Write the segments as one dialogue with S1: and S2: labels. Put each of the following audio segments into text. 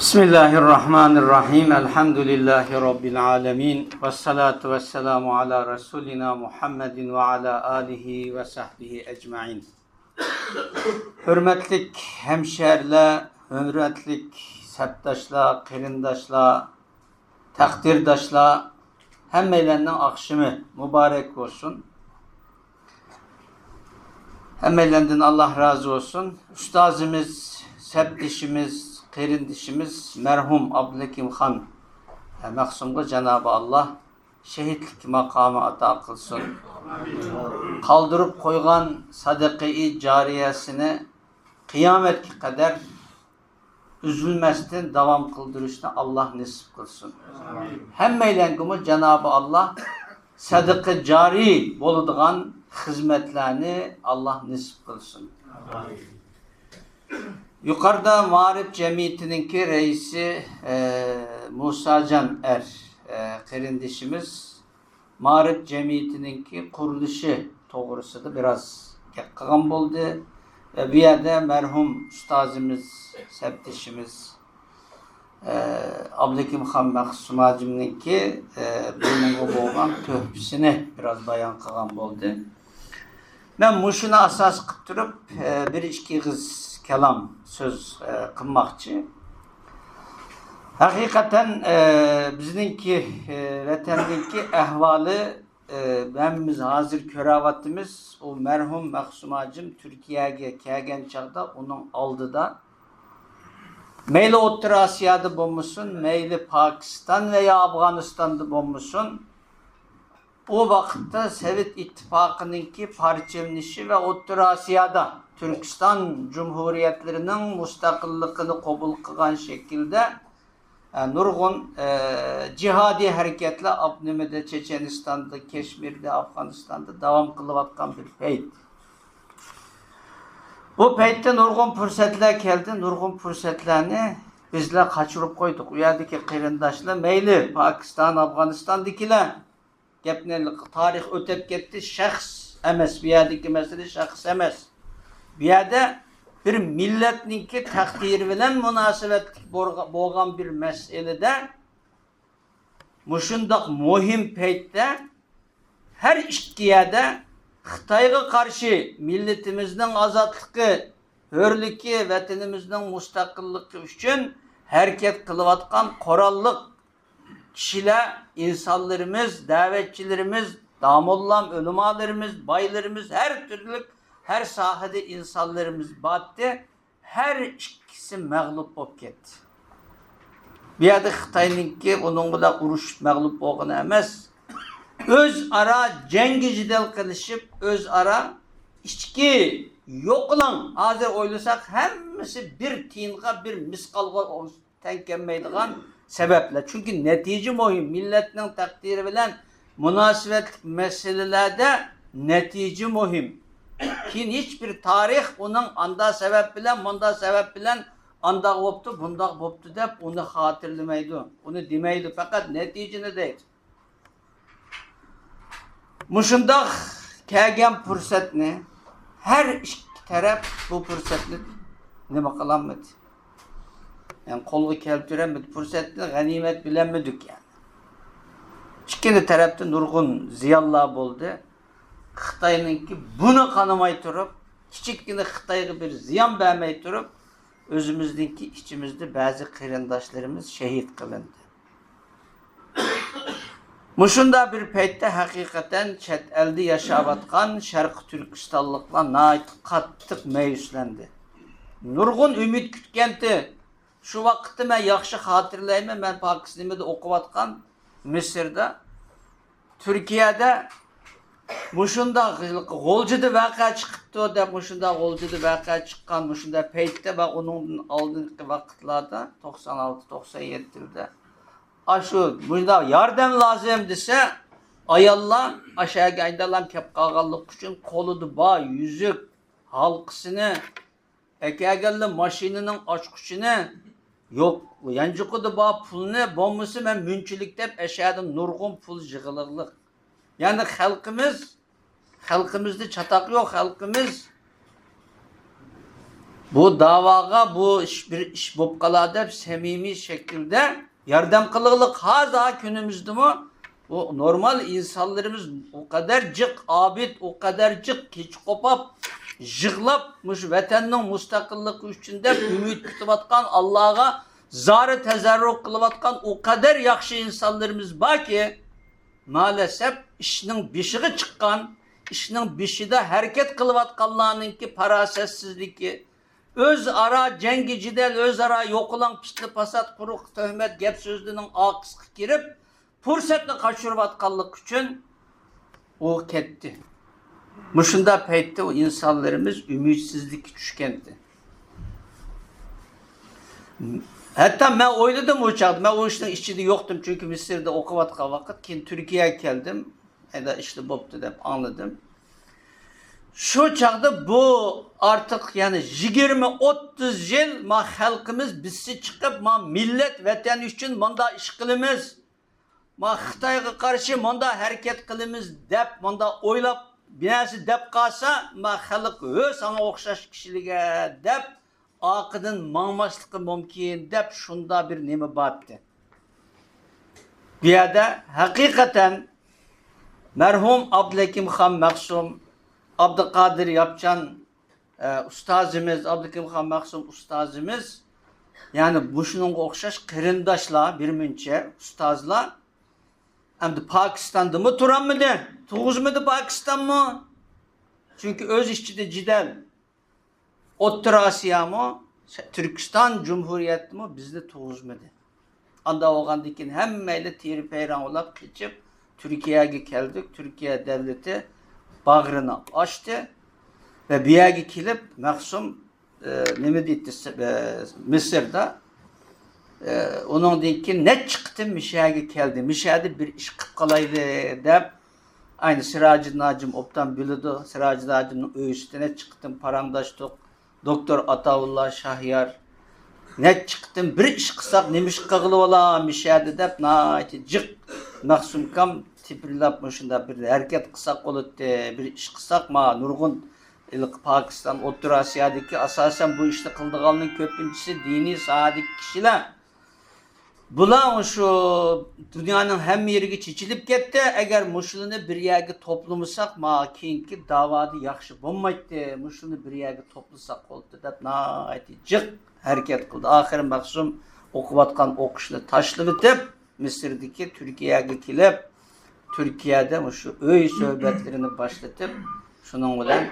S1: Bismillahirrahmanirrahim. Elhamdülillahi Rabbil alemin. Vessalatu vesselamu ala Resulina Muhammedin ve ala alihi ve sahbihi ecmain. Hürmetlik hemşehriler, hürmetlik sepdaşlar, kerindaşlar, takdirdaşlar, hemmeylerinin akşamı mübarek olsun. Hemmeylerden Allah razı olsun. Üstazımız, sepdişimiz, kerindişimiz merhum Abdülhakim Han Maksum'a Cenab-ı Allah şehitlik makamı ata kılsın. Kaldırıp koygan sadaka-i cariyesini kıyametki kadar üzülmezden devam kıldırışını Allah nasip kılsın. Hemmeylenkimi Cenab-ı Allah sadaka cari boluduğun hizmetlerini Allah nasip kılsın. Yukarıda Mağrip Cemiyeti'ninki reisi Musa Can kerindişimiz Mağrip Cemiyeti'ninki kuruluşu doğrusu da biraz yakkan oldu. Ve bir yerde merhum ustazımız, sepdişimiz Abdülhakim Han Maksumacım'ınki bunun boğan töhbüsüne biraz bayan kılan oldu. Ben muşuna asas kıttırıp bir iki kız kelam söz kılmakçı. Hakikaten bizimki vatandaki ehvalı benimiz hazır köravatımız o merhum Maksumacım Türkiye'ye kelgen çağda onun aldı da meyli Orta Asya'da bulmuşsun, meyli Pakistan veya Afganistan'da bulmuşsun. O vakitte Sovyet İttifakı'nınki parçalanışı ve Orta Asya'da Türkistan Cumhuriyetlerinin müstakilliğini kabul kılan şekilde nurgun cihadi hareketle Abnimede, Çeçenistan'da, Keşmir'de, Afganistan'da devam kılıvatkan bir peyt. Bu peytte nurgun fırsatlar geldi. Nurgun fırsatlarını bizler kaçırıp koyduk. Uyadaki kıyrindaşlar meyli Pakistan, Afganistan'dakiler gepnelik tarih ötep gitti. Şahs emes. Bir yerdeki mesele şahs emes. Bir yerde bir milletninki takdiri bilen münasebetlik boğan bir meselede muşundak muhim peytte her işkiyede Xitayga karşı milletimizin azatlığı, hürlüki, vatanimizin müstakilliği üçün hareket kılıvatkan korallık kişiler, insanlarımız, davetçilerimiz, damollam, ölümalarımız, baylarımız, her türlü, her sahada insanlarımız battı. Her ikisi mağlup olup gitti. Bir yerde Xitay'ınki onunla da uruş mağlup olduğunu emez. Öz ara cengi cidel kılışıp, öz ara içki yok olan hazır oylasak hemmisi bir tinga, bir miskalga tenkenmeydiğen sebeple. Çünkü netice muhim. Milletinin takdiri bilen münasebetlik meselelerde netice muhim. Ki hiçbir tarih onun anda sebep bilen, bunda sebep bilen anda koptu, bunda koptu deyip onu hatırlamaydı. Onu demeydi. Fakat netice ne değil? Muşundak kelgen fırsat ne? Her iki taraf bu fırsatını ne bakalanmadı. Yani kolu keltüremedi. Fırsatını ganimet bilemedik yani. İkinci tarafta nurgun ziyallah oldu. Xitay'ınki bunu kanımay durup, küçükkine Xitay'a bir ziyan vermey durup, özümüzdeki içimizde bazı kıyrindaşlarımız şehit kılındı. Muşunda bir peytte hakikaten çet elde yaşavatkan Şarkı Türkistanlıkla nait kattık meyüslendi. Nurgun ümit kütkenti. Şu vakitte ben yakşı hatırlayayım, ben Pakistan'da okuvatkan Mısır'da, Türkiye'de muşunda golcuda vaka çıktı da muşunda golcuda vaka çıkan muşunda peytte ve onun aldığındaki vakitlerde 96-97'de aşı burada yardım lazım dese ayallah aşağı gaydalan kepkagallık için koludu bağ yüzük halkısını ekegelli maşininin açkışını yok yancıkudu bağ pulunu bombası ben münçülükte eşyadım nurgun pul jığılırlık. Yani halkımızda çatak yok, halkımız bu davaga bu bir iş bop kala dep samimiy şekilde yardım kılıqlık haza günümüzde mu? Bu normal insanlarımız o kadar cık abid, o kadar cık hiç kopap, jıglap, muş vatanning mustaqillik üçün dep ümit kutayotgan Allah'a zarı tezarruk kılıvatkan o kadar yaxşı insanlarımız var ki maalesef işinin bişiği çıkkan, işinin bişide hareket kılıvatkanlarınki parasetsizliki, öz ara cengi cidel, öz ara yokulan pisli pasat, kuruk, töhmet, gep sözlünün akıskı girip, fırsatını kaçırıvatkanlık için o ketti. Muşunda peytte o insanlarımız ümitsizlik düşkendi. Hatta ben oyladım uçakta. Ben o işin işçide yoktum çünkü Mısır'da okuvatkan vakit. Ki Türkiye'ye geldim. Ya da işte boptu da anladım. Şu çağda bu artık yani 20-30 yıl ma halkımız bizsi çıkıp ma millet vatan için manda iş kılımız. Ma Xitayga karşı manda hareket kılımız dep manda oylap binası dep kalsa ma halk sana okşaş kişiliğe dep akıdın mağmaslıkı mümkün dep şunda bir nemi battı. Bir yerde hakikaten merhum Abdülhakim Han Maksum, Abdülkadir Yapcan ustazımız, Abdülhakim Han Maksum ustazımız yani bu şunun okşaş kırındaşla bir münçe ustazla hem de Pakistan'da mı turan mıydı? Tuğuz mıydı Pakistan mı? Çünkü öz işçide cidel Orta Asya mı? Türkistan Cumhuriyeti mi? Bizde tuğuz mıydı? Anda oğandikin hemmeyle tiri peyran olap geçip Türkiye'ye geldik. Türkiye devleti bağrını açtı ve bir yere gelip Maksum ne mi dedi Mısır'da onun dinki ne çıktı Mişe'ye geldi. Mişe'de bir iş kıpkalaydı de aynı Siracı Nacım optan bildi. Siracı Nacım'ın öğüsüne çıktım parandaştık. Doktor Ataullah Şahyar ne çıktım bir iş kısak nemiş kağılı ola Mişe'de de naiti cık Maksum kam tiprilapmışında bir hareket kısak olup bir iş kısak ma nurgun Pakistan, Orta Asya'daki asasen bu işte kıldığının köpüncüsü dini saadik kişiler. Bulan şu dünyanın hem yeri çiçilip gitti. Eğer muşulunu bir yerde toplumsak ma keyinki davadı yaxşı bulmaydı. Muşulunu bir yerde toplasak oldu da naiti cık hareket kıldı. Ahir Maksum okuvatkan okuşunu taşlı bitip Mısır'daki Türkiye'ye gelip Türkiye'de şu öy sohbetlerini başlatıp şunun bilen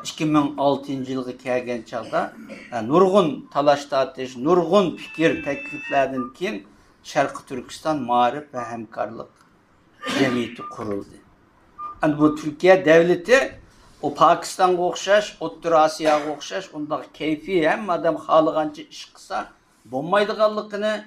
S1: 2006 yılı kelgen çağda nurgun talaşta ateş, nurgun fikir tekliflerden keyin Şarkı Türkistan Marif ve Hemkarlık Cemiyeti kuruldu. Yani bu Türkiye devleti o Pakistan'a okşaş, Orta Asya'ya okşaş, onda keyfi hem adam halıgancı iş kısa bombaydıqanlıqını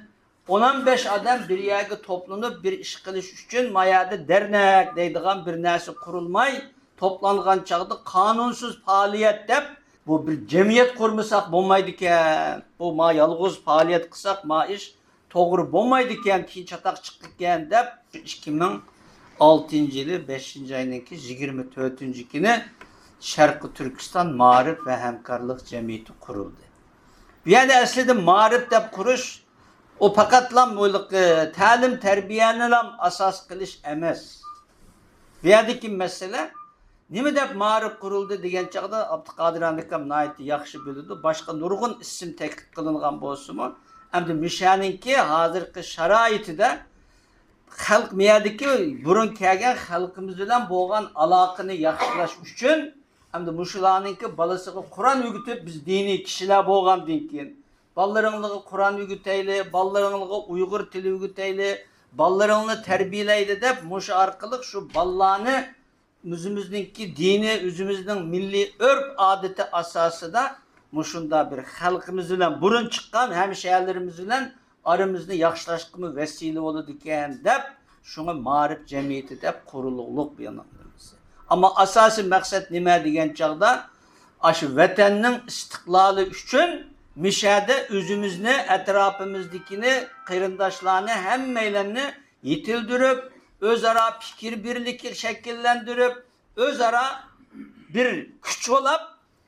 S1: 10-15 adam bir yerde toplanıp bir iş kılış üçün mayada dernek deydiğen bir nesi kurulmay toplanğan çağda kanunsuz faaliyet dep bu bir cemiyet kurmasak bolmaydıken bu ma yalğız faaliyet kısak ma iş toğru bolmaydıken ki çatak çıktıkken dep 2006 yılı 5. ayındaki 24. günü Şarkı Türkistan Marif ve Hemkarlık Cemiyeti kuruldu. Bir yerde aslında marif dep kuruş o pakatlam talim terbiyeni asas kılış emes. Bir yerdeki mesele nime dep marif kuruldu degen çağda Abdülkadir Handikam naiti yaxşı bildi. Başka nurgun isim teklif kılıngan bolsumu hem Mişe'ninki hazırki şaraitide halk miyadaki burun kelgen halkımız bilen boğan alakını yaxşılaş üçün hem de muşulanınki balasıqı Kur'an ügütüp biz dini kişiler boğan dinkin. Ballarınlığı Kur'an ügüteyle, ballarınlığı Uygur tili ügüteyle, ballarınlığı terbiyeleydi de muş arkalık şu ballarını özümüzdeki dini, özümüzdün milli örf adeti asası da muşunda bir halkımızla burun çıkan hemşehrilerimizle aramızda yaxşılaşkımı vesile oldu diken dep şuna marif cemiyeti dep kurululuk bir yanımız. Ama asası maksat nime degen çağda aşı vatanның istiklali üçün Mişe'de özümüzni, etrafımızdakini, kırındaşlarını, hemmeylerini yitildirip, özara fikir birlik şekillendirip, özara bir güç olap,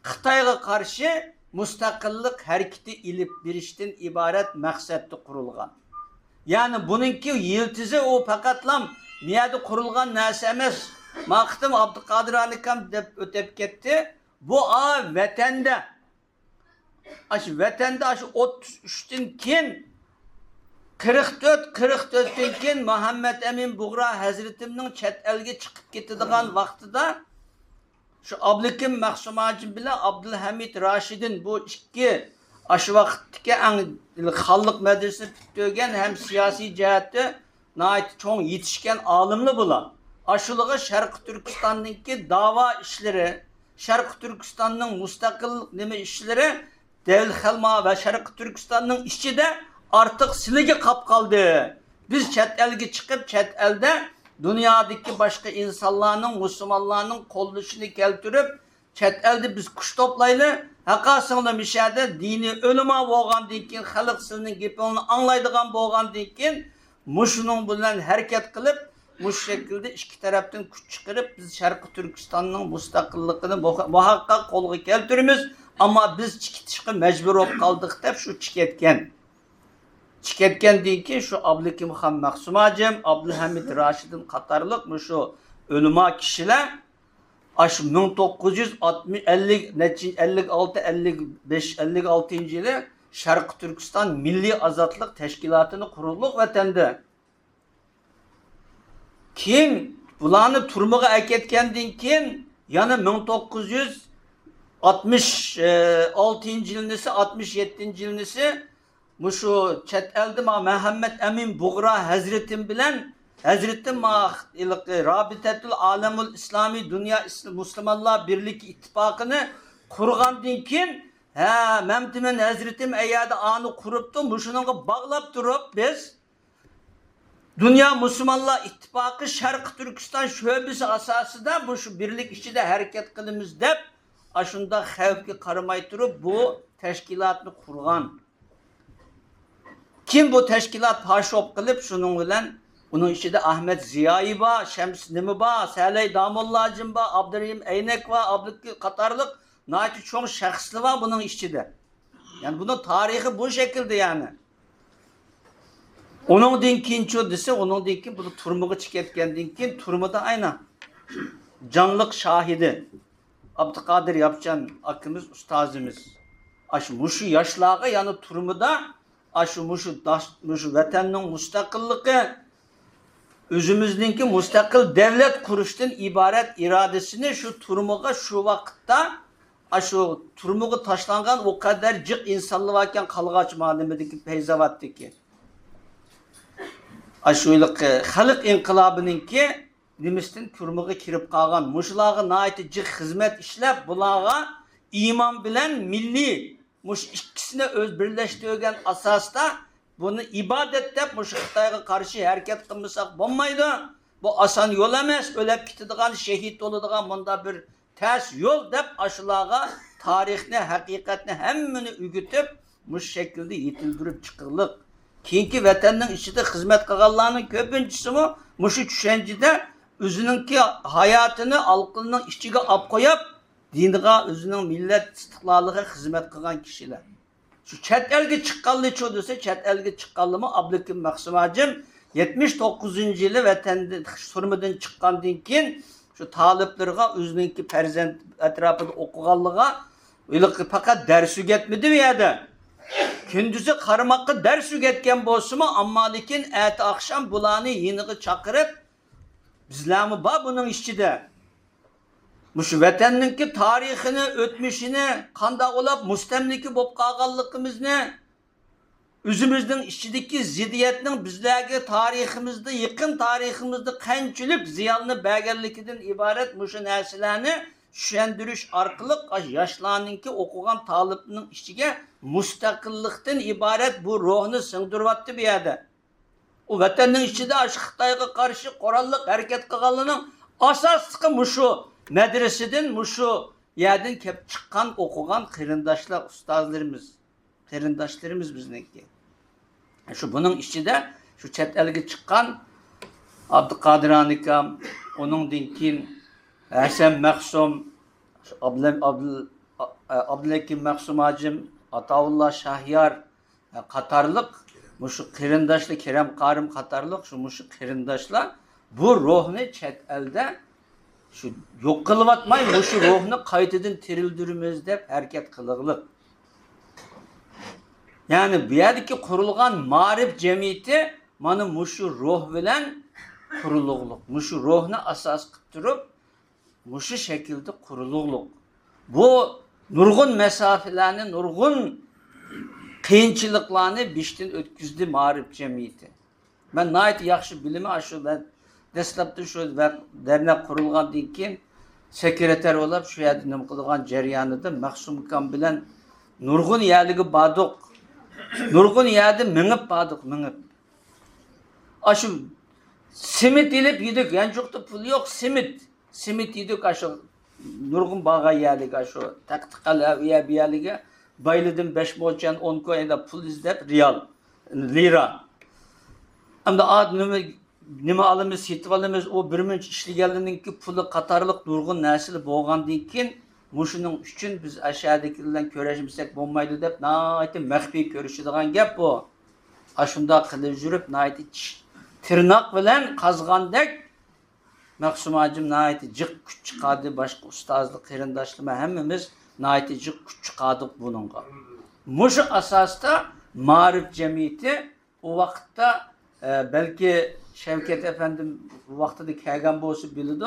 S1: Xitayga karşı mustaqillik hareketi ilip birishdan ibaret maqsadda qurilgan. Yani bununki yiltizi o fakatlam niyada qurilgan narsa emas. Maqtim Abdülkadir Alikam deb ötep ketdi. Bu vatanda. Vatanda 33'ten keyin 44'ten keyin Muhammed Emin Buğra Hazretimning chet elga chiqib ketadigan vaqtida şu Abdülhakim Mahsumacı bilan Abdülhamid Rashidin bu ikki aşı vaqtdagi xalq madrasasini tugagan hem siyosiy jihatda nayt cho'ng yetishgan olimli bular. Aşılığı Şarkı Türkistan'daki dava işleri, Şarkı Türkistan'ın mustaqillik nima işleri Devlet Halma ve Şarkı Türkistan'ın içinde artık siligi kap kaldı. Biz chet elge çıkıp chet elde dünyadaki başka insanların, Müslümanların kollaşını keltirip chet elde biz kuş toplaylı. Hakasında müşahede dini ölüme boğan dinkin, halk sının gepini anlaydıgan boğan dinkin, muşunun bilen hareket kılıp, muş şekilde iki taraftan kuş çıkarıp biz Şarkı Türkistan'ın müstakilliğini muhakkak kolga keltirimiz. Ama biz çıkışa mecbur olup kaldık dep şu çıketken. Çıketken değil ki şu Abdülhakim Han Mahsumacım, Abdülhamid Raşid'in Katarlık şu ölüma kişiler aş 1956 yılı Şarkı Türkistan Milli Azatlık Teşkilatı'nı kuruluk vatanda. Kim bulanı turmuğa eketkendiğin kim yani 1966 yılınısı 67 yılınısı şu chet elde Muhammed Emin Buğra Hazretim bilen Hazretim Rabitetül Alemul İslami Dünya Müslümanlar Birlik İttifakını kurgan dinkin Memtimin Hazretim eyyada anı kuruptu muşununla bağlap durup biz Dünya Müslümanlar İttifakı Şarkı Türkistan şöbesi asası da bu şu birlik içinde hareket kılımız dep aşında xavfga qaramay turib bu teşkilatını kurgan. Kim bu teşkilat paşop qilib şunun bilan onun içinde Ahmet Ziyayi ba, Şems Nimi ba, Salih Damullacım ba, Abdurrahim Eynek va, Abdülki Katarlık naytı çoğun şahslı va bunun içinde. Yani bunun tarihi bu şekilde yani. Onun dinkinço dese onun dinkin bunu turmuğu çıketken dinkin turmu da aynı. Canlık şahidi. Abdülkadir Yapcan akımız ustazımız. Muşu yaşlığa yani turmuda muşu vatanın müstakilliği özümüzdeki müstakil devlet kuruştan ibaret iradesini şu turmuğa şu vakitte şu turmuğu taşlangan o kadar cık insanlı varken kalgaç malimedeki peyzavattaki halk inkılabının ki demiştin turmuğa kirip kalgan muşlağı naiti cık hizmet işlep bulağa iman bilen milli muş ikisine öz birleştirgen asasta bunu ibadet dep muş Xitayga karşı hareket kılmasak olmaydı. Bu asan yol emas, ölüp gitadigan, şehit oladigan bunda bir ters yol dep aşılağa tarihni, hakikatni hemmini ügütüp muş şekilde yetildirip çıkırlık. Keyinki vatanning içinde hizmet kılganlarning köpüncüsü mü muşu düşüncede özününki hayatını halkının içine ap koyup diniga özünün millet istiklalığa hizmet kılgan kişiler. Şu chet elge çıkkallı çoğduysa chet elge çıkkallı mı Abdülhakim Mahsumacım 79. yılı vatanda surmadan çıkkandan keyin şu taliplerine özününki perzent etrafında okuganlığa fakat ders ügetmedi mi ya Kündüzü karmakı ders ügetken bolsumu amma lekin eti akşam bulanı yeniği çakırıp bizlermi ba bunun içinde. Şu vatanninki tarihini, ötmüşini, kanda olap mustemliki bop kalganlıkımızını, özümüzün içindeki ziddiyetinin bizlerge tarihimizde, yakın tarihimizde kançılık ziyanlı belgelikiden ibaret muşu nersilerini şendürüş arkalık yaşlarınınki okugan talipinin içine mustakillikten ibaret bu ruhunu sındırvattı bir yerde. O vatanın içinde Xitayga karşı korallık hareket kılganlığının asaslıkı muşu medreseden muşu yerden kep çıkan okugan kırındaşlar, ustazlarımız, kırındaşlarımız bizdenki. Şu bunun içinde şu chet elge çıkan Abdülkadir Anikam, onun dinkin Hasan Mahsum, Abdülhakim Mahsum Hacım, Ataullah Şahyar qatarlıq muşu qirindaşlı Kerem Karim qatarlıq muşu qirindaşlar bu ruhni chet elde şu yok kılıvatmay muşu ruhni qaytadan tirildirimiz deb harakat qiliqliq. Yani bu yerdeki kurulgan marif cemiyeti mana muşu ruh bilen kuruluqluq. Muşu ruhni asas qilib turib, muşu şekilde kuruluqluq. Bu nurgun mesafelerni, nurgun qiyinchiliklarni bishtin o'tkazdi ma'rif jamiyati. Men nayt yaxshi bilimi shu ben dastlabda shu dernek qurilgandan keyin sekreter bo'lib shu yerda nima qilgan jarayonida Mahsum ukam bilan nurgun yerligi bordik. Nurgun yerda minib bordik, minib. Shu simit ilib yedik, yanchoqda pul yo'q, simit yedik shu nurgun bağa yerligi shu taqtiqalar bu yerligi bayladım 5 moçan 10 koyunda pul izlep riyal, lira. Hem de nima alımız, hitvalımız o bir münç işligelinin ki pulu katarlık durgun nesili boğan dikin muşunun üçün biz aşağıdakilerden köreşimsek bombaydı dep naiti mehbi körüşüdüğün gep bu. Aşında kılıp jürüp naiti tırnak bilen kazgandek Mahsum Hacım naiti cık küç çıkardı başka ustazlık kırındaşlıma hemmimiz naiti cık küç çıkardık bununla. Muşu asasta marif cemiyeti o vakitte belki Şevket Efendim bu vakitte de kelgen boğusu bildi.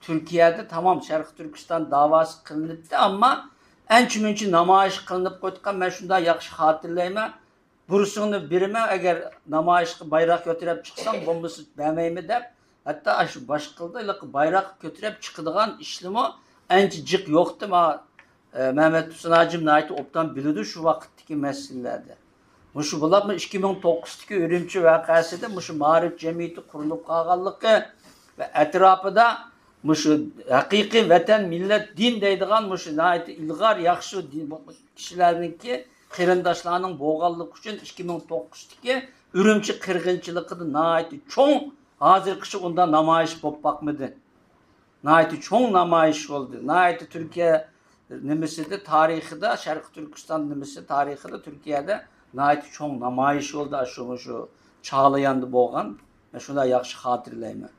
S1: Türkiye'de tamam Şarkı Türkistan davası kılınıptı ama en çümünçü namayiş kılınıp koydukkan ben şunda yakşı hatırlayma. Burusunu birime eğer namayiş bayrak götürüp çıksam bombası beğenmeyimi de hatta şu başkılda bayrak götürüp çıkıdığan işlemi enci cık yoktu ama Mehmet Hüsnü Hacım naiti optan bildi şu vakitteki meselelerde. Muşu bulab mı 2009'daki Ürümçi vakasında muşu marif cemiyeti kurulup kalganlığı ve etrafında muşu hakiki vatan millet din deydiğen muşu naiti ilgar yakşı kişilerinki kırındaşlarının boğallık için 2009'daki Ürümçi kırgınçılıkı naiti çoğun hazır kışı onda namayiş bop bakmadı. Naiti çoğun namayiş oldu. Naiti Türkiye nimisi tarihinde Şarkı Türkistan nimisi tarihinde Türkiye'de naiti çoğun namayiş oldu şu çağlayandı boğan. Ben şuna yakşı hatırlayayım.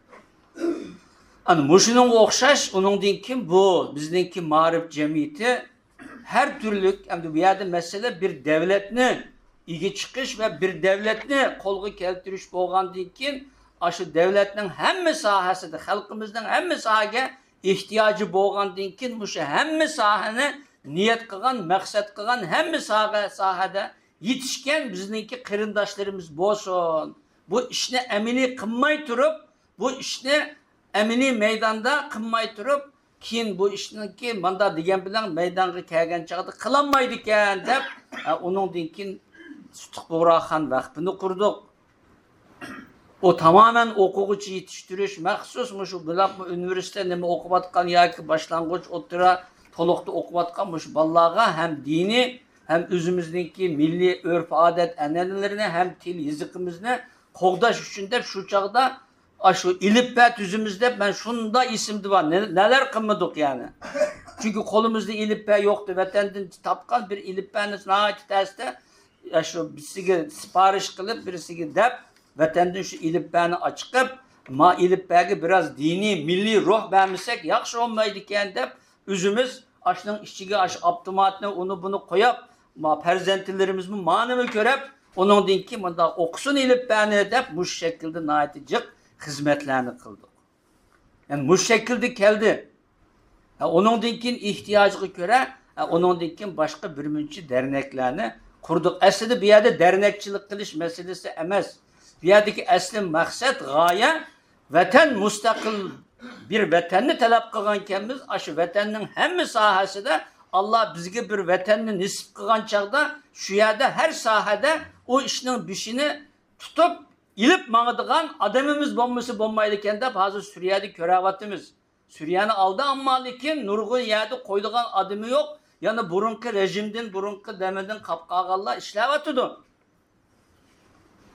S1: Hani muşunun okşaş onun dinki bu bizdeki marif cemiyeti her türlük hem de bir yerde mesele bir devletini ilgi çıkış ve bir devletini kolgu keltiriş boğan dinki aşı devletinin hem sahasıdır halkımızın hem sahaya ihtiyacı boğan dinki muşu hem sahane niyet kılan maksat kılan hem sahada yetişken bizdeki kırındaşlarımız bolsun. Bu işini emini kılmay turup bu işini emini meydanda kılmay turup keyin bu işninki manda degan bilan meydanga kelgan chaqda qilinmaydi ekan deb uningdan keyin Sutuq Buğraxon vakfini qurdik. O tamamen o'quvchi yetishtirish maxsus shu bilab universitet nima o'qibatgan yoki boshlang'ich o'tira to'liqda o'qibatgan shu bolalarga hem dini hem o'zimizningki milliy urf odat an'analarini hem til yezigimizni qo'g'dash uchun deb shu chaqda şu ilipbe tüzümüzde ben şunda isimdi var. Neler kılmadık yani. Çünkü kolumuzda ilipbe yoktu. Vatenden tapkan bir ilipbenin naati terste şu birisi sipariş kılıp birisi dep vatenden şu ilipbeni açıkıp ma ilipbegi biraz dini, milli ruh vermişsek yakşı olmaydı iken dep üzümüz aşının işçige aş optimatını onu bunu koyup ma perzentilerimiz mi manımı körep onun dinki bunda okusun ilipbeni dep bu şekilde naaticik hizmetlerini kıldık. Yani bu şekilde geldi. Onun dinkin ihtiyacına göre onun dinkin başka bir münçi derneklerini kurduk. Aslında bir yerde dernekçilik kılış meselesi emez. Bir yerdeki asli maksat, gaye vatan müstakil bir vatanını talep kılgan kendimiz aşı vatanın hem sahası da Allah bizge bir vatanını nisip kılgan çağda şu yerde her sahada o işinin bişini tutup İlip mağdıgan adamımız bombası bombaylıken de bazı Suriye'de körevatımız. Suriye'ni aldı ama lekin nurgun yerde koyduğun adımı yok. Yani burunki rejimden, burunki demeden kapkağalla işlevatıdı.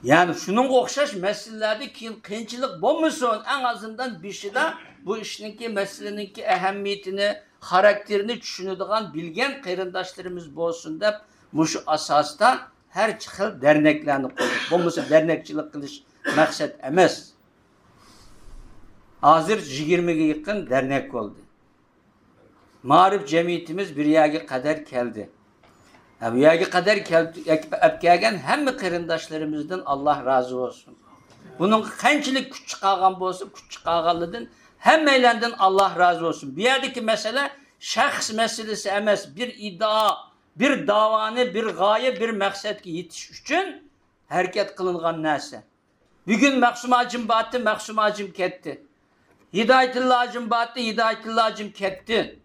S1: Yani şunun okşaş meselelerde kıyınçılık bombason en azından bir şey de bu işinki meseleninki ehemmiyetini karakterini düşünüdüğün bilgen kıyırdaşlarımız bolsun dep muşu asasda her çıkıl derneklerini koyduk. Bu musu dernekçilik kılış maksat emes. Hazır 20'ye yakın dernek oldu. Marif cemiyetimiz bir yere kadar geldi. Bu yere kadar gelgen hem kıyırdaşlarımızdan Allah razı olsun. Bunun kançılık küçük ağam bolsun, küçük ağalıdın hem eylendin Allah razı olsun. Bir yerdeki mesele şahs meselesi emes, bir iddia, bir davanı, bir gaye, bir maksatki yetiş için hareket kılıngan neyse. Bugün Maksum Hacım battı, Maksum Hacım ketti. Hidayetullah Hacım battı, Hidayetullah Hacım ketti.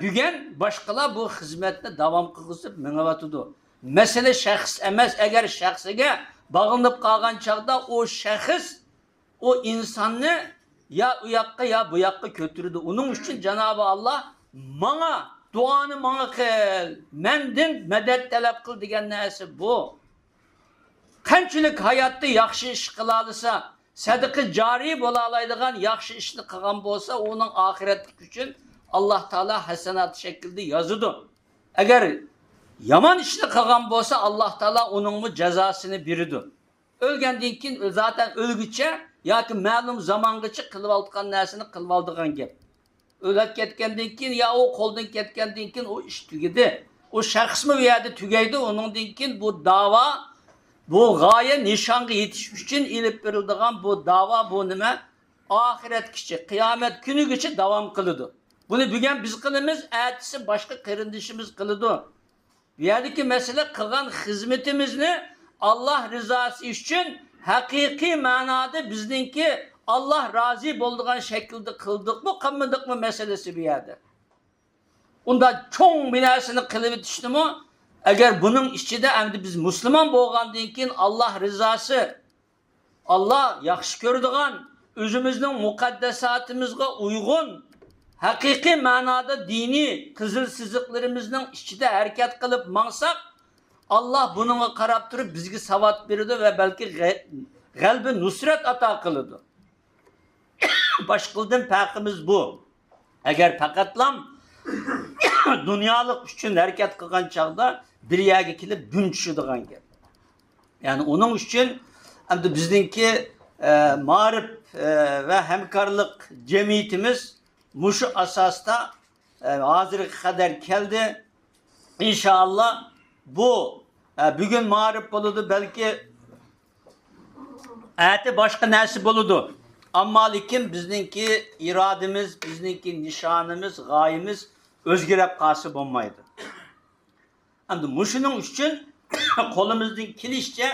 S1: Bugün başkalar bu hizmetine devam kılısıp münavatıdı. Mesele şahs emes, eğer şahsıge bağlanıp kalgan çağda o şahıs, o insanı ya o yakka ya bu yakka götürdü. Onun için Cenab-ı Allah bana, duanı bana kıl, mendin medet talep kıl diyen neyse bu. Kançılık hayatta yakşı iş kılalısa, sadıkı cari bolalaydıgan yakşı işini kılan bolsa, onun ahiretlik için Allah Teala hasenat şekilde yazıdı. Eğer yaman işini kılan bolsa Allah Teala onun cezasını biridir. Ölgenden kin zaten ölgüçe ya ki ma'lum zamangıçı kılıp aldıgan narsani kılıp aldıgan gep. Ölüp ketgenden kin ya o koldan ketgenden kin o iş tügedi. O şahs mı bir yerde tügeydi, onun kin bu dava, bu gaye nişanga yetiş için ilip verildiğin bu dava bu nime ahiret kişi, kıyamet günü geçi devam kılıdı. Bunu bugün biz kılımız, ertesi başka kırındışımız kılıdı. Bir yerdeki mesele kılan hizmetimizni Allah rızası için hakiki manada bizdenki Allah razı olduğun şekilde kıldık mı, kılmadık mı meselesi bir yerde. Onda çoğun binasını kılıp yetişti mi, eğer bunun içinde hem biz Müslüman boğandığın Allah rızası, Allah yakşı gördüğün, özümüzün mukaddesatımızga uygun, hakiki manada dini kızıl sızıklarımızın içinde hareket kılıp mansak, Allah bununla karab durup bizge savat verirdi ve belki kalbi nusret ata kılıdı. Başkıldın pekimiz bu. Eğer pakatlam dünyalık için hareket kılgan çağda bir yere kilip gün düşüdüğün gibi. Yani onun için hem de bizdenki marif ve hemkarlık cemiyetimiz muşu asasta hazır kadar geldi. İnşallah bu bugün marif buludu, belki eti başka nasip buludu. Ama lakin bizdenki irademiz, bizdenki nişanımız, gayemiz özgürlük kasıp olmaydı. Hem de muşunun için kolumuzdan kilişçe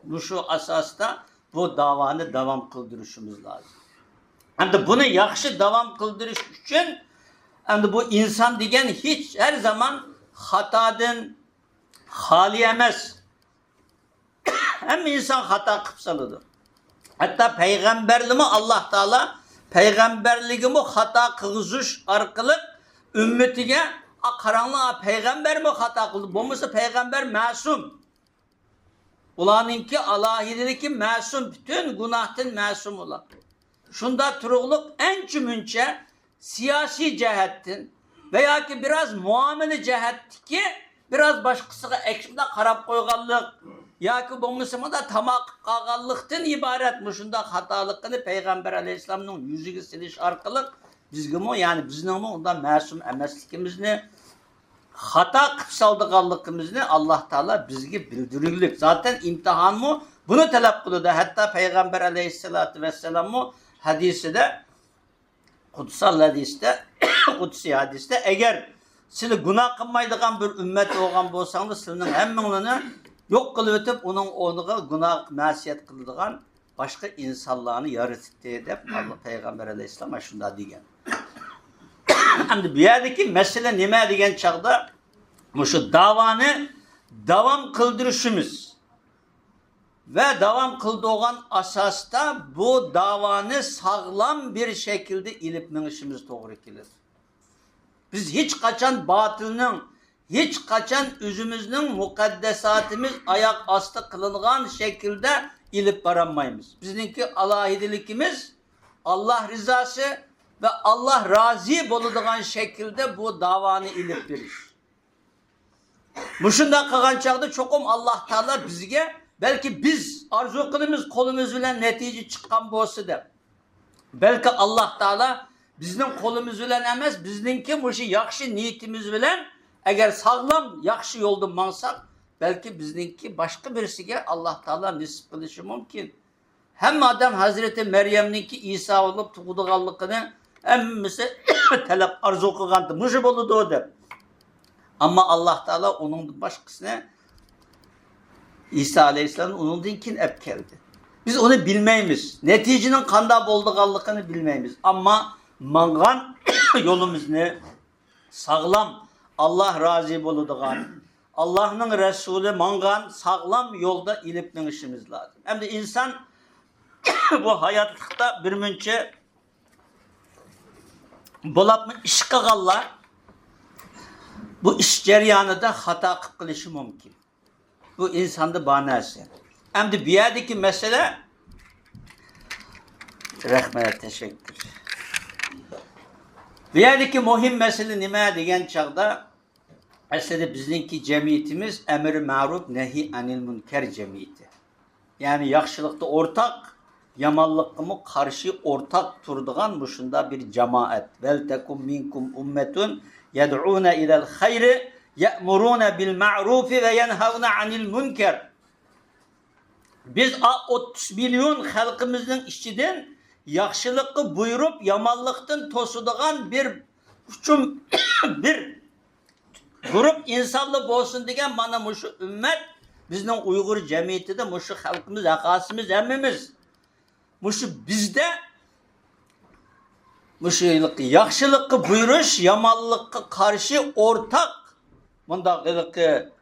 S1: muşu asasta bu davanı devam kıldırışımız lazım. Hem de bunu yakşı devam kıldırış için hem de bu insan degen hiç her zaman hatadan hali emez. Hem insan hata kıpsalıdır. Hatta peygamberliğimi Allah Teala peygamberliğimi hata kılızış arkalık ümmetine karanlığa peygamber mi hata kıldı? Bu musa peygamber masum. Ulanınki Allahide'deki masum, bütün günahtan masum olan. Şunda turukluk en cümünçe siyasi cehettin veya ki biraz muamele cehetti ki biraz başkasına ekşimde karab koygallık ya ki bu muslima da tamak kagallıktan ibaretmiş. Şunda hatalıkını Peygamber Aleyhisselam'ın yüzüge siliş arkalık bizgimi yani bizim ondan masum emeslikimizni hata kıpsaldıqallıkımızını Allah Teala bizge bildirildik. Zaten imtihan mı bunu talep kılıdı. Hatta Peygamber Aleyhisselatü Vesselam'ı hadisi de kutsal hadiste kutsi hadiste eğer sizi günah kılmaydıgan bir ümmet olgan bolsanız sizin hemmenini yok kılıp ötüp onun onuğa günah masiyet kıldıgan başka insanlarını yaratıp deyip Allah Peygamber Aleyhisselam şunda diyen. Şimdi bir yerdeki mesele nime degen çağda şu davanı devam kıldırışımız ve devam kıldığın asasta bu davanı sağlam bir şekilde ilip minişimiz doğru gelir. Biz hiç kaçan batılının, hiç kaçan üzümüzün mukaddesatımız ayak astı kılıngan şekilde ilip baramayız. Bizimki alahidelikimiz Allah rızası, ve Allah razı boladigan şekilde bu davani ilip beriş. Muşunda qilgan chaqda çokum Allah Taala bizge belki biz arzu qilimiz qo'limiz bilan natija chiqqan bo'lsa deb. Belki Allah Taala bizning qo'limiz bilan emas, bizningki mushu yaxshi niyatimiz bilan agar sog'lom yaxshi yo'lda mansaq, belki bizningki boshqa birisiga Allah Taala nisb qilishi mumkin. Hamma odam Hazreti Meryemninki İsa bo'lib tug'ilganligini hammasi talab arzu qilgandi. Mushu bo'ladi deb. Ama Allah Teala onun başkasına İsa Aleyhisselam onun dinkin hep geldi. Biz onu bilmeyimiz. Neticenin kanda bolduğanlıkını bilmeyimiz. Ama mangan yolumuz ne? Sağlam Allah razı boluduğan. Allah'ın Resulü mangan sağlam yolda ilip işimiz lazım. Hem de insan bu hayatlıkta bir münçe bolapmı iş kağallar. Bu iş cereyanında hata kılışı mümkün. Bu insanda banası. Hem de bir yerdeki mesele rahmet teşekkür. Bir yerdeki muhim mesele nime degen çağda aslında bizimki cemiyetimiz emir-i maruf nehi anil münker cemiyeti. Yani yaxşılıkta ortak, yamallıkımı karşı ortak turduğan muşunda bir cemaat. Vel tekum minkum ummetun yed'ûne ilel hayri ye'murûne bil ma'rufi ve yenhavne anil münker. Biz 30 milyon halkımızın içinden yaxşılıkı buyurup yamallıktan tosuduğan bir bir grup insanlı olsun degen mana muşu ümmet bizning Uygur cemiyetinde muşu halkımız, akasımız, emmimiz. Muşu bizde muşuyluqı, yaxşılıkı buyuruş, yamallıkı karşı ortak mundaqılıqı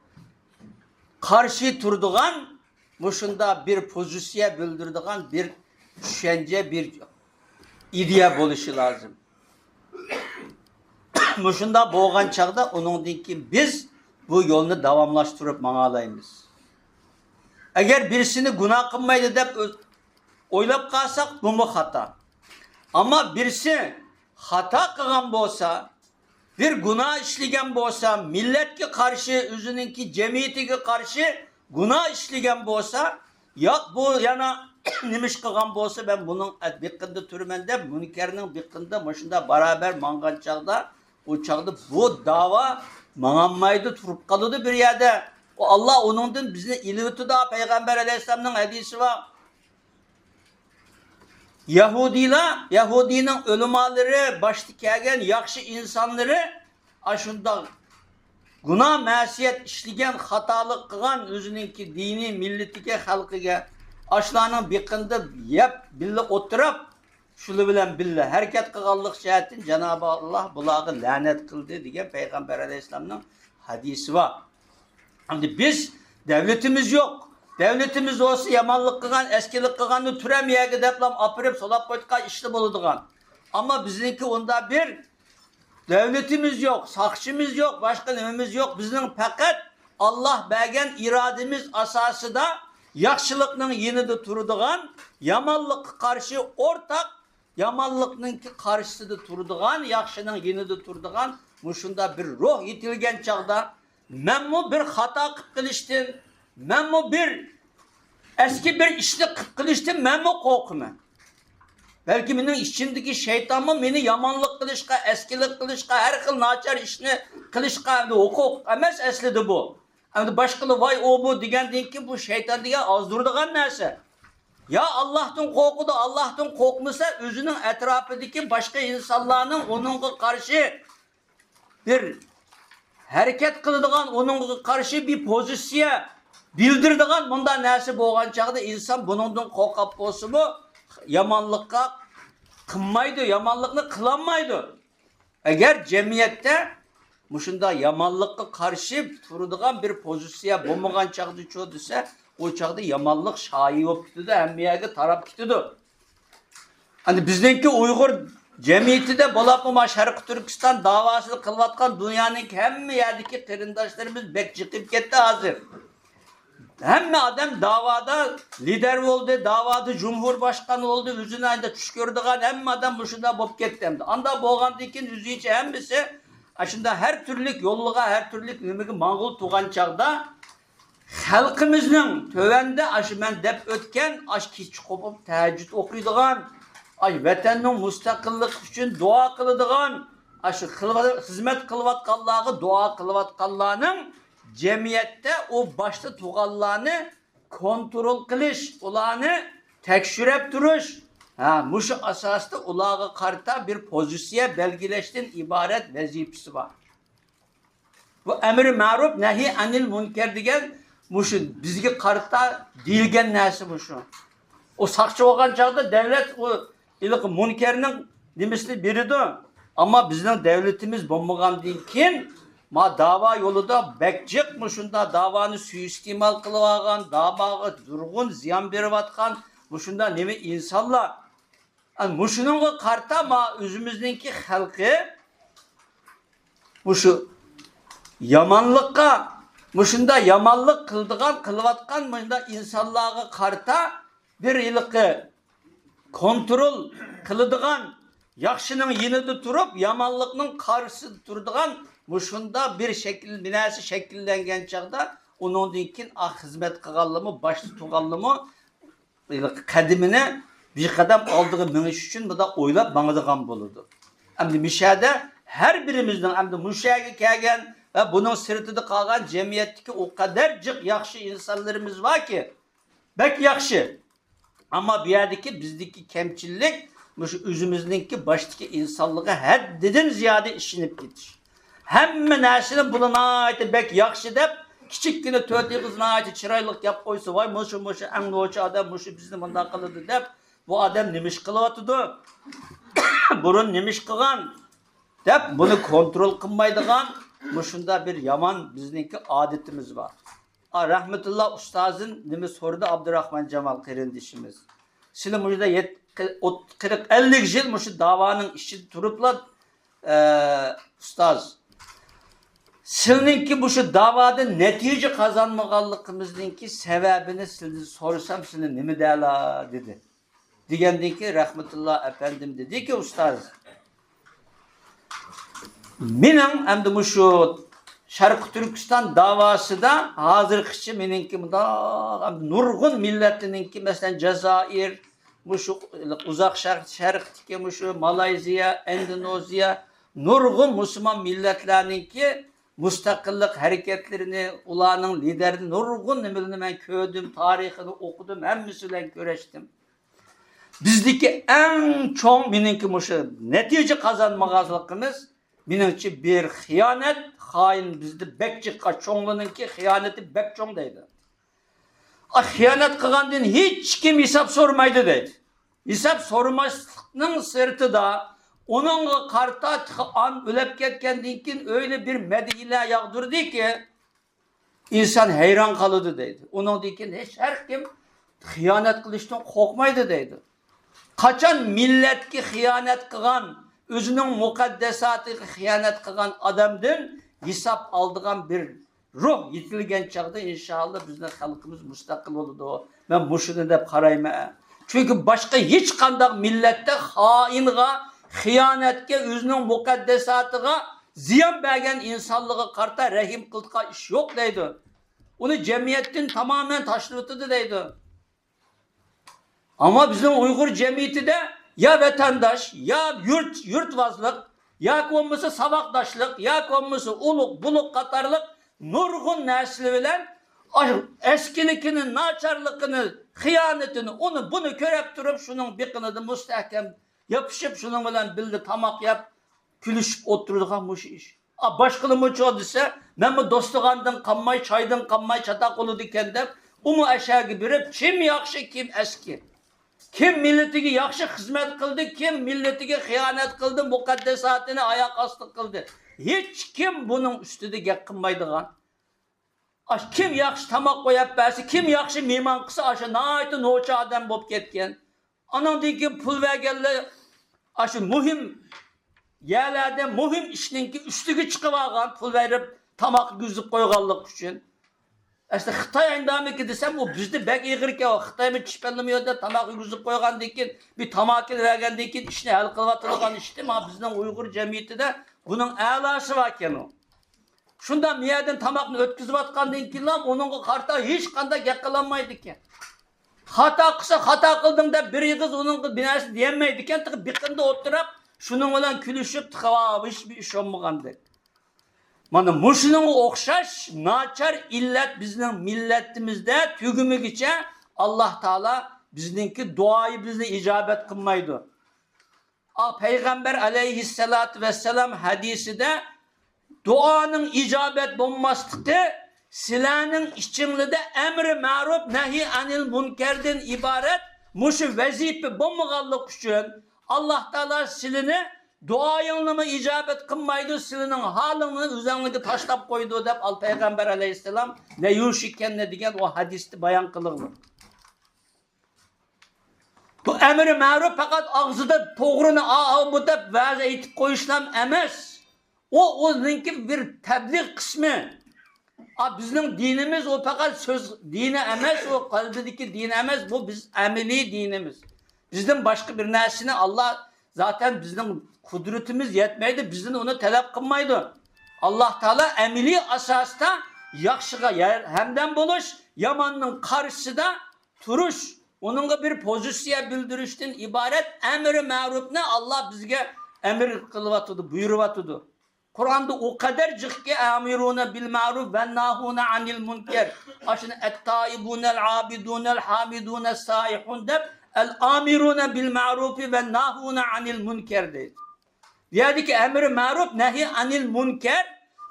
S1: karşı turduğan muşunda bir pozisiya bildirdiğen bir düşünce, bir ideya boluşu lazım. Muşunda boğan çağda onundan ki biz bu yolunu davamlaştırıp manalayımız. Eğer birisini günah kılmaydı dep oylap kalsak bu mu hata? Ama birisi hata kılgan bolsa, bir günah işlegen bolsa, milletke karşı, özününki cemiyetine karşı günah işlegen bolsa, ya bu yana nimiş kılgan bolsa ben bunun bikkinde türmen dep münkerinin bikkinde muşunda beraber mangan çağda o çağda bu dava mananmaydı turup kalıdı bir yerde. O Allah onundan bizine iliviti da Peygamber Aleyhisselam'ın hadisi var. Yahudinin ölümaları, başta gelgen yakşı insanları aşında günah mesiyet işligen hatalık kılan özününki dini, milletike, halkıge aşlarının bikkinde yep, bille oturup şunu bilen bille hareket kıgallık şahitin Cenab-ı Allah bulağı lanet kıldı diye Peygamber Aleyhisselam'ın hadisi var. Şimdi biz devletimiz yok. Devletimiz olsa yamanlık kılan, eskilik kılanı türemeye gidip apırıp solap koyduğun işli buluduğun. Ama bizimki onda bir devletimiz yok, sakçımız yok, başka nemimiz yok. Bizim fakat Allah belgen irademiz asası da yaxşılıkның yenide turduğun, yamanlık karşı ortak, yamanlıkның karşısında turduğun, yaxşının yenide turduğun, muşunda bir ruh yitilgen çağda, men bu bir hata kılıştın, men bu bir eski bir işli kılıştın, men bu korkumu. Belki benim içindeki şeytanım beni yamanlık kılışka, eskilik kılışka, her kıl naçar işini kılışka, hukuk, emez eslidi bu. Ama başkalı vay o bu digen ki bu şeytan diye azdurduğun neyse. Ya Allah'tan korkudu, Allah'tan korkmasa özünün etrafındaki başka insanların onun karşı bir hareket kıldığın, onun karşı bir pozisyon bildirdiğin bunda nesi boğan çağda insan bunun korkap olsun mu yamanlıkka kınmaydı, yamanlıkla kılanmaydı. Eğer cemiyette muşunda yamanlıkka karşı turduğun bir pozisyon bulmagan çağda çoğduysa o çağda yamanlık şahi olup gitti de emmiyege tarap gitti de. Hani bizdeki Uygur cemiyeti de Bolapma Şarkı Türkistan davasını kılvatkan dünyanın hem yerdeki kırındaşlarımız bek çıkıp gitti hazır. Hemme adam davada lider oldu, davada cumhurbaşkanı oldu, yüzüne ayında tuş gördüğün hemme adam bu şunda bop kettemdi. Anda boğandikin yüzü içi hemmisi aşında her türlük yolluğa, her türlük nimigi Mongol tuğan çağda halkımızın tövende aşı men dep ötken aş kiç kopup teheccüd okuyduğun ay vatanның müstakillik için dua kılıdığın aşı hizmet kılıvatkanlığı dua kılıvatkanlığının cemiyette o başta tuğallarını kontrol kılış, ulanı tekşürep duruş. Muşu asasda ulağı karta bir pozisyon belgileştin ibaret vazifesi var. Bu emri maruf nehi anil münker diyen muşu bizgi karta değilgen nesi muşu. O sakçı olan çağda devlet o ilik münkerinin demişti biridir. Ama bizim devletimiz bombagan deyken ma dava yolunda bekcek muşunda davanı suistimal kılıvagan, davağı durgun ziyan berivatkan muşunda nemi insanlar. Yani muşunun karta ma özümüzdeki halkı muşu yamanlıkka muşunda yamanlık kıldığan kılıvatkan muşunda insanlığa karta bir ilıkı kontrol kılıdığan yakşının yinide durup yamanlıkның karşısı durduğan muşunda bir şekil binası şekillengen çağda onun dinkin hizmet kıgallımı başlı tuğallımı kadimine bir kadam aldığı miniş için bu da oylap bağıdığan buludu. Hem müşahede her birimizden hem de müşahede kelgen ve bunun sırtıda kalan cemiyetteki o kadarcık yakşı insanlarımız var ki bek yakşı ama bir yerdeki bizdeki kemçillik özümüzdeki baştaki insanlığı haddeden ziyade işinip gidiş. Hemme näsini buluna ait bek yakşı dep kiçikkine töte kızına ait çıraylık yap koysa vay muşu en noçu adam muşu bizni bundan kılıdı dep bu adam nimiş kılıvatıdı burun nimiş kılan dep bunu kontrol kılmaydıgan muşunda bir yaman bizdeki adetimiz var. Rahmetullah ustazın nimi sordu Abdurrahman Cemal kardeşimiz. Şimdi muşda 40-50 yıl muşu davanın işi turupla ustaz. Sizinki bu şu davada netice kazanmaganlıkımızdaki sebebini sizi sorsam sizi nimi derler dedi. Digendeki rahmetullah efendim dedi ki ustaz. Benim hem de bu şu Şarkı Türkistan davası da hazır kişi meninki nurgun milletininki mesela Cezayir, bu şu uzak şarktaki bu şu Malezya, Endonezya nurgun Müslüman milletlerininki müstakillik hareketlerini, ulanın liderini nurgun nimelini ben köydüm, tarihini okudum, hemmisiyle görüştüm. Bizdeki en çok meninki bu şu netice kazanmagazlıkımız menimçe bir hıyanet, hain bizde bekçi çoğunluğununki hıyaneti bek çoğun deydi. Hıyanet kılgandın hiç kim hesap sormaydı deydi. Hesap sormasının sırtı da onun karta an ölüp ketkendiğin öyle bir medihile yağdırdı ki insan heyran kalıdı deydi. Onun dikin hiç her kim hıyanet kılıştan korkmaydı deydi. Kaçan millet ki hıyanet kılgan özünün mukaddesatı hıyanet kılgan adamdın hesap aldığan bir ruh yitilgen çağda inşallah bizden halkımız müstakil oldu. Ben bu şunu da karayma. Çünkü başka hiç kandak millette hainga, hıyanetke, özünün mukaddesatıga ziyan bergen insanlığı karta rehim kıldığa iş yok deydi. Onu cemiyetin tamamen taşrıtıdı deydi. Ama bizim Uygur cemiyeti de ya vatandaş, ya yurtvazlık, ya konmusu savakdaşlık, ya konmusu uluk, buluk katarlık nurgun nesli bilen eskilikini, naçarlıkını, hıyanetini, onu bunu körep durup şunun bir kınadı müstehkem yapışıp şunun bilen bildi tamak yap, külüşüp oturduğun bu iş. Başkalı mı çoğu ise, ben bu dostluğandan kanmay, çaydan kanmay, çatak olu dikende, umu aşağı gibi kim yakşı, kim eski. Kim milletine yakşı hizmet kıldı, kim milletine hıyanet kıldı, mukaddesatını ayak astı kıldı. Hiç kim bunun üstüde yakınmaydıgan. Kim yakşı tamak koyup versi, kim yakşı miman kısa aşı, naaytı noça adam bop ketken. Anan deyken pul vergenle aşı muhim yerlerde muhim işninki üstüge çıkıvagan pul verip tamak güzüp koyganlık için. İşte Xitay endamiki desem o bizde bek iğirken o Xitay mı çişpenlemiyor da tamak yüzüp koygan dekin bir tamakil vergen dekin işine hal kılvatılgan işte ama bizden Uygur cemiyeti de bunun elası varken o. Şundan miyerden tamakını ötküzüp atkan dekin lan onun karta hiç kanda yakılanmaydı ki. Hata kısa hata kıldın da bir kız onun binası diyenmeydi ki bir kında oturup şunun olan külüşüp tıkava hiçbir iş olmagandı. Mana muşunun okşaş naçar illet bizning milletimizde tügümügiçe Allah Taala bizninki duayı bizne icabet kılmaydı. Peygamber aleyhissalatü vesselam hadiside duanın icabet bulmastıkı silanın içinlide emri maruf nehi anil münkerden ibaret muşu vezife bulmagallık için Allah Taala silini dua yolunu icabet kılmaydı silinin halını üzerine taşlap koydu dep al Peygamber aleyhisselam ne yuşikken ne diyen o hadiste bayan kılınır. Bu emri maruf fakat ağzıda doğrunu bu dep vaaz etip koyuşlam emes. O onunki bir tebliğ kısmı. Bizim dinimiz o fakat söz dini emes o kalbideki din emes bu biz ameli dinimiz. Bizden başka bir nesine Allah zaten bizim kudretimiz yetmeydi bizden onu talep kılmaydı. Allah Teala ameli asasta yakşıga hemden buluş yamanın karşısında turuş. Onunla bir pozisyon bildirişten ibaret emri maruf ne Allah bizge emir kılvatıdı buyurvatıdı. Kur'an'da o kadar cık ki amiruna bil ma'ruf ve nahuna anil münker. Aşın et-taibunel abidunel hamidunel saihun deb el amiruna bil ma'rufi ve nahuna anil münker dedi. Dedi ki emri maruf nehi anil münker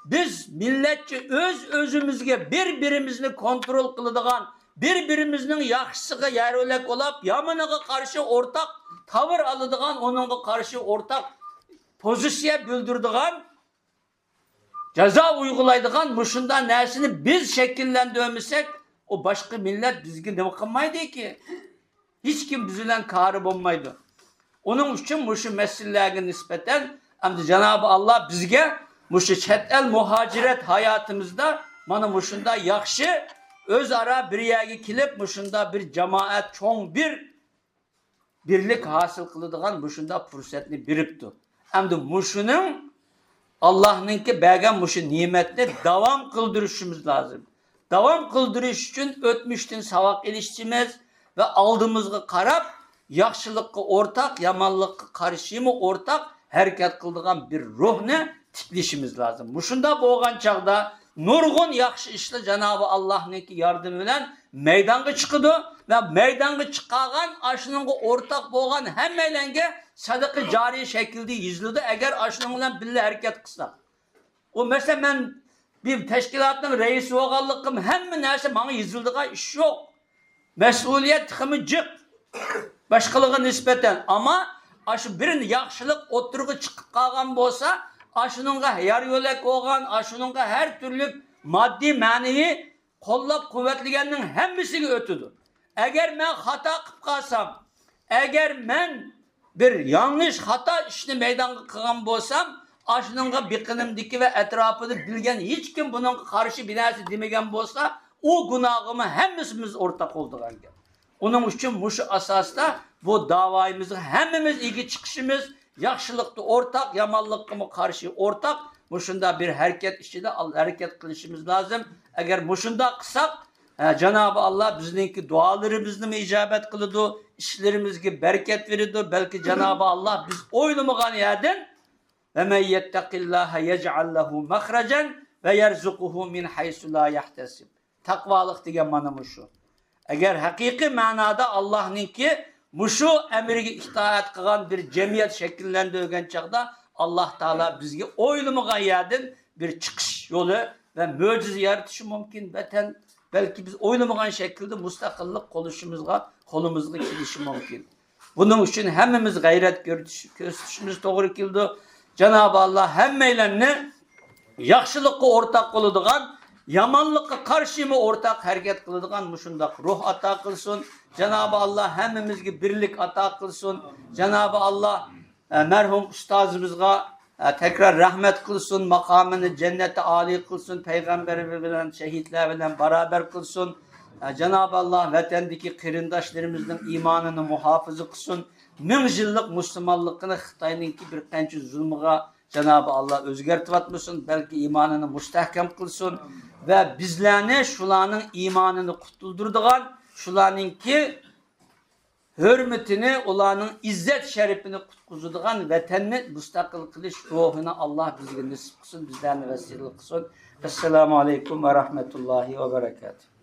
S1: biz milletçi özümüzge birbirimizni kontrol kılıdığan birbirimiznin yaxşısıga yarölek olap yamanıga karşı ortak tavır alıdığan onunla karşı ortak pozisyon bildirdiğan ceza uygulaydıgan muşundan nesini biz şekillendirmesek o başka millet bizge ne bakılmaydı ki. Hiç kim bizden karı olmaydı. Onun için muşu meselelerine nispeten hem Cenab-ı Allah bizge muşu çetel muhaciret hayatımızda mana muşunda yakşı öz ara bir yere kilip muşunda bir cemaat çoğun bir birlik hasıl kılıdığan muşunda fırsatını biripti. Hem de muşunun Allah'ınki belgen muşu nimetini devam kıldırışımız lazım. Devam kıldırış için ötmüştün savak ilişkimiz ve aldığımızı karab yakşılıkı ortak, yamanlıkı karışımı ortak hareket kıldığan bir ruhunu tiplişimiz lazım. Muşunda boğan çağda nurgun yakşı işte Cenab-ı Allah'ınki yardımıyla meydana çıkıdı ve meydana çıkan aşının ortak boğan hem meylenge sadaka cari şekilde yüzlüdü eğer aşınımla birlikte hareket kısa. O mesela ben bir teşkilatın reisi oğallıkım hem mi neyse bana yüzlüdüğü iş yok. Mesuliyet tıkımı cık. Başkalığı nispeten ama aşı birini yakşılık oturuğu çıkıp kalgan bolsa aşınınga yar yolek olgan, aşınınga her türlü maddi manevi kollap kuvvetligenin hemmisi ötüdür. Eğer ben hata kıp kalsam, eğer ben bir yanlış hata işini meydana kılgan bolsam, aşınınga bikinimdeki ve etrafını bilgen hiç kim bunun karşı binası demegen bolsa, o günahımı hemimiz ortak olduk. Onun için muşu asasda bu davayımızı hemimiz ilgi çıkışımız, yakşılıkta ortak, yamanlıkıma karşı ortak, muşunda bir hareket içinde hareket kılışımız lazım. Eğer muşunda kısak, Cenab-ı Allah bizimki dualarımızı mı icabet kılıdı, işlerimizge bereket verirdi. Belki Cenab-ı Allah biz oylamagan yerden ve men yettekillaha yec'al lehu mahracen ve yerzukuhu min haysu la yahtesib. Takvalık diye manamı şu. Eğer hakiki manada Allah'ınki muşu emrige itaat kılan bir cemiyet şekillendirgen çağda Allah Teala bizge oylamagan yerden bir çıkış yolu ve mucize yaratışı mümkün. Beten belki biz oylamagan şekilde müstakillik kolumuzga kilişi mümkün. Bunun için hemimiz gayret gösterişimiz doğru kildi. Cenab-ı Allah hemmeylerini yakşılıkka ortak kılıdığan, yamanlıkka karşı mı ortak hareket kılıdığan muşundak ruh ata kılsın. Cenab-ı Allah hemimizge birlik ata kılsın. Cenab-ı Allah merhum ustazımızga Tekrar rahmet kılsın, makamını cennete âli kılsın, peygamberi bilen, şehitler bilen beraber kılsın. Cenab-ı Allah vatandaki kırındaşlarımızın imanını muhafızı kılsın. 1000 yıllık Müslümanlıkını Xitay'ınki bir qancha zulmüga Cenab-ı Allah özgertip atmasın, belki imanını müstahkem kılsın ve bizlerni şularning imanını kutuldurduğun, şularninki hürmetini, ularning izzet şerifini kutkuzuduğun vatanni müstakil kılış ruhunu Allah bizge nasip kılsın, bizlerni vesile kılsın. Esselamu aleyküm ve rahmetullahi ve berekatuhu.